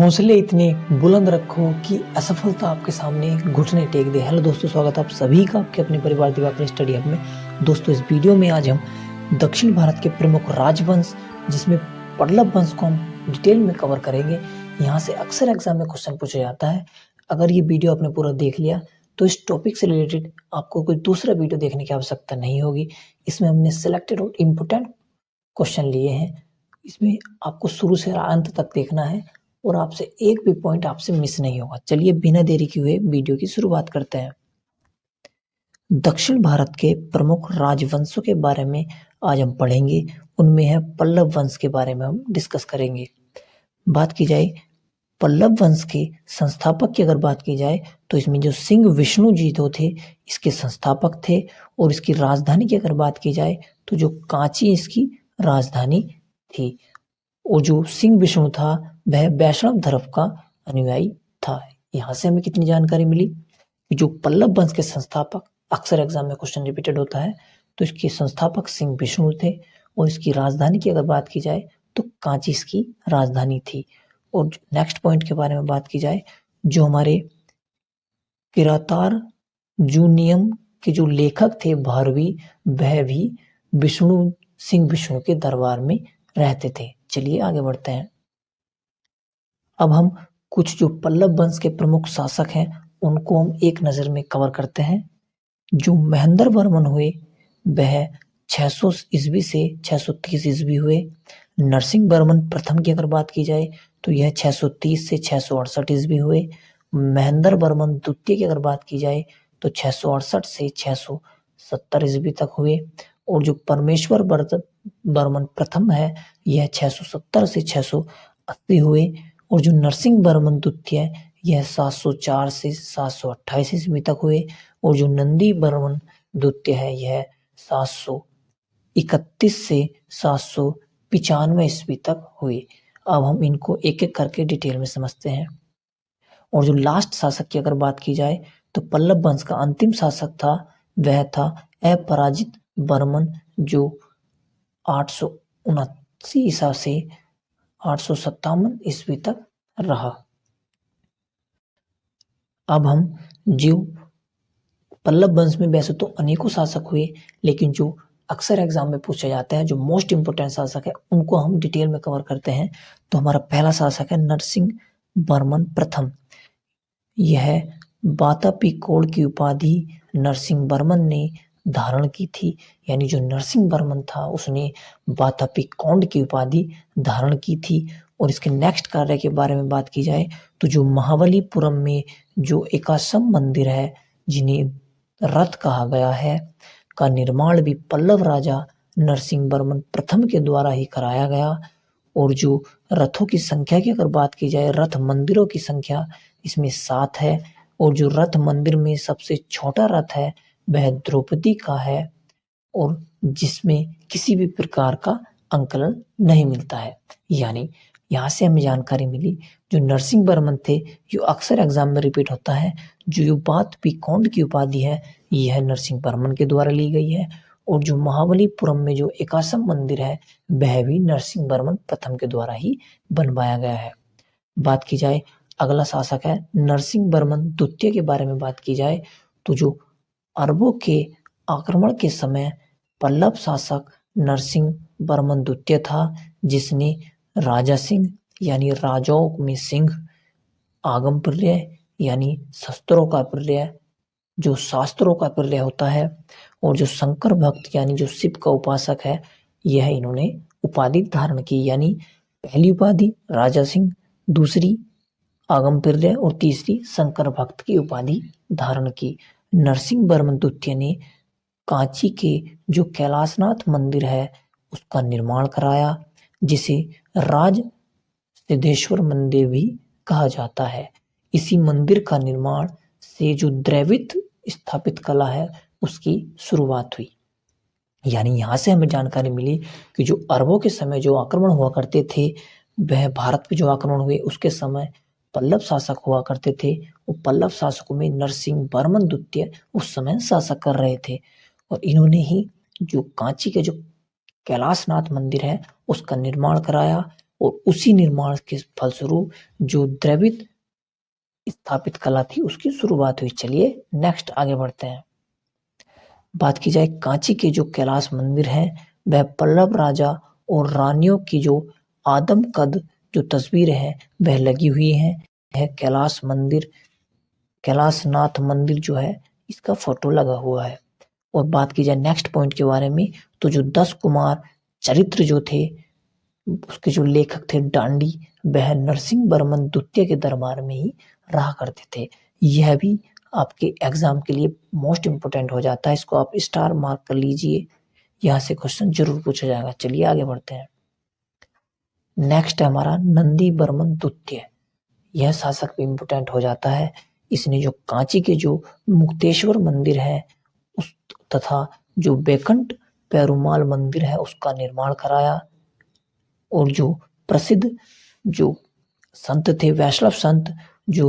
हौसले इतने बुलंद रखो कि असफलता आपके सामने घुटने टेक दे। हेलो दोस्तों, स्वागत है आप सभी का आपके अपने परिवार दिवाकर स्टडी हब में। दोस्तों, इस वीडियो में आज हम दक्षिण भारत के प्रमुख राजवंश जिसमें पल्लव वंश को हम डिटेल में कवर करेंगे। यहाँ से अक्सर एग्जाम में क्वेश्चन पूछा जाता है। अगर ये वीडियो आपने पूरा देख लिया तो इस टॉपिक से रिलेटेड आपको कोई दूसरा वीडियो देखने की आवश्यकता नहीं होगी। इसमें हमने सिलेक्टेड और इम्पोर्टेंट क्वेश्चन लिए हैं। इसमें आपको शुरू से अंत तक देखना है और आपसे एक भी पॉइंट आपसे मिस नहीं होगा। चलिए बिना देरी किए वीडियो की शुरुआत करते हैं। दक्षिण भारत के प्रमुख राजवंशों के बारे में आज हम पढ़ेंगे। उनमें है पल्लव वंश के बारे में हम डिस्कस करेंगे। बात की जाए पल्लव वंश के संस्थापक की अगर बात की जाए तो इसमें जो सिंह विष्णु जी जो थे इसके संस्थापक थे। और इसकी राजधानी की अगर बात की जाए तो जो कांची इसकी राजधानी थी। और जो सिंह विष्णु था वह वैष्णव धर्म का अनुयायी था। यहाँ से हमें कितनी जानकारी मिली कि जो पल्लव वंश के संस्थापक, अक्सर एग्जाम में क्वेश्चन रिपीटेड होता है, तो इसके संस्थापक सिंह विष्णु थे। और इसकी राजधानी की अगर बात की जाए तो कांची इसकी राजधानी थी। और नेक्स्ट पॉइंट के बारे में बात की जाए, जो हमारे किरातार जूनियम के जो लेखक थे भारवी, वह भी सिंह विष्णु के दरबार में रहते थे। चलिए आगे बढ़ते हैं। अब हम कुछ जो पल्लव वंश के प्रमुख शासक हैं उनको हम एक नजर में कवर करते हैं। जो महेंद्र वर्मन हुए वह 600 ईस्वी से 630 ईस्वी हुए। नरसिंह वर्मन प्रथम की अगर बात की जाए तो यह 630 से 668 ईस्वी हुए। महेंद्र वर्मन द्वितीय की अगर बात की जाए तो 668 से 670 ईस्वी तक हुए। और जो परमेश्वर वर्मन प्रथम है यह 670 से 680 हुए। और जो नरसिंह वर्मन द्वितीय यह 704 से 728 ईस्वी तक हुए। और जो नंदी वर्मन द्वितीय है यह 731 से 795 ईस्वी तक हुए। अब हम इनको एक एक करके डिटेल में समझते हैं। और जो लास्ट शासक की अगर बात की जाए तो पल्लव वंश का अंतिम शासक था वह था अपराजित वर्मन, जो 879 ईसा से 857 ईस्वी तक रहा। अब हम जो पल्लव वंश में वैसे तो अनेकों शासक हुए, लेकिन जो अक्सर एग्जाम में पूछा जाता है, जो मोस्ट इंपोर्टेंट शासक है, उनको हम डिटेल में कवर करते हैं। तो हमारा पहला शासक है नरसिंह वर्मन प्रथम। यह वातापी कोड की उपाधि नरसिंह वर्मन ने धारण की थी। यानी जो नरसिंह वर्मन था उसने वातापी कोड की उपाधि धारण की थी। और इसके नेक्स्ट कार्य के बारे में बात की जाए तो जो महाबलीपुरम में जो एकाश्म मंदिर है, जिन्हें रथ कहा गया है, का निर्माण भी पल्लव राजा नरसिंह वर्मन प्रथम के द्वारा ही कराया गया। और जो रथों की संख्या की अगर बात की जाए, रथ मंदिरों की संख्या इसमें 7 है। और जो रथ मंदिर में सबसे छोटा रथ है वह द्रौपदी का है, और जिसमें किसी भी प्रकार का अंकलन नहीं मिलता है। यानी यहाँ से हमें जानकारी मिली जो नरसिंह वर्मन थे, जो अक्सर एग्जाम में रिपीट होता है, जो बात पीकोंड की उपाधि है यह नरसिंह वर्मन के द्वारा ली गई है। और जो महाबलीपुरम में जो एकाश्म मंदिर है वह भी नरसिंह वर्मन प्रथम के द्वारा ही बनवाया गया है। बात की जाए अगला शासक है नरसिंह वर्मन द्वितीय के बारे में बात की जाए तो जो अरबों के आक्रमण के समय पल्लव शासक नरसिंह वर्मन द्वितीय था, जिसने राजा सिंह यानी राजाओं में सिंह, आगम प्रलय यानी शस्त्रों का प्रलय, जो शास्त्रों का प्रलय होता है, और जो शंकर भक्त यानी जो शिव का उपासक है, यह इन्होंने उपाधि धारण की। यानी पहली उपाधि राजा सिंह, दूसरी आगम प्रलय और तीसरी शंकर भक्त की उपाधि धारण की। नरसिंह वर्मन द्वितीय ने कांची के जो कैलाशनाथ मंदिर है उसका निर्माण कराया, जिसे राज सिद्धेश्वर मंदिर भी कहा जाता है। इसी मंदिर का निर्माण से जो द्रविड़ स्थापित कला है उसकी शुरुआत हुई। यानी यहाँ से हमें जानकारी मिली कि जो अरबों के समय जो आक्रमण हुआ करते थे, वह भारत पे जो आक्रमण हुए उसके समय पल्लव शासक हुआ करते थे। वो पल्लव शासकों में नरसिंह वर्मन द्वितीय उस समय शासक कर रहे थे। और इन्होंने ही जो कांची के जो कैलाशनाथ मंदिर है उसका निर्माण कराया। और उसी निर्माण के फलस्वरूप जो द्रवित स्थापित कला थी उसकी शुरुआत हुई। चलिए नेक्स्ट आगे बढ़ते हैं। बात की जाए कांची के जो कैलाश मंदिर है वह पल्लव राजा और रानियों की जो आदमकद जो तस्वीरें हैं वह लगी हुई हैं। यह कैलाश मंदिर, कैलाशनाथ मंदिर जो है इसका फोटो लगा हुआ है। और बात की जाए नेक्स्ट पॉइंट के बारे में तो जो 10 कुमार चरित्र जो थे उसके जो लेखक थे डांडी, वह नरसिंह वर्मन द्वितीय के दरबार में ही रहा करते थे। यह भी आपके एग्जाम के लिए मोस्ट इंपोर्टेंट हो जाता है, इसको आप स्टार मार्क कर लीजिए, यहाँ से क्वेश्चन जरूर पूछा जाएगा। चलिए आगे बढ़ते हैं। नेक्स्ट है हमारा नंदी वर्मन द्वितीय। यह शासक भी इंपोर्टेंट हो जाता है। इसने जो कांची के जो मुक्तेश्वर मंदिर है उस तथा जो बेकंट पेरुमाल मंदिर है उसका निर्माण कराया। और जो प्रसिद्ध जो संत थे वैष्णव संत जो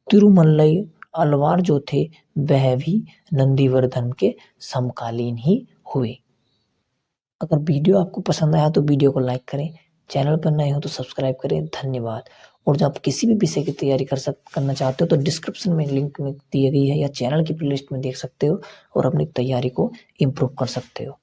तिरुमलई अलवार जो थे वह भी नंदीवर्धन के समकालीन ही हुए। अगर वीडियो आपको पसंद आया तो वीडियो को लाइक करें, चैनल पर नए हो तो सब्सक्राइब करें। धन्यवाद। और जब आप किसी भी विषय की तैयारी करना चाहते हो तो डिस्क्रिप्शन में लिंक में दी गई है या चैनल की प्लेलिस्ट में देख सकते हो और अपनी तैयारी को इम्प्रूव कर सकते हो।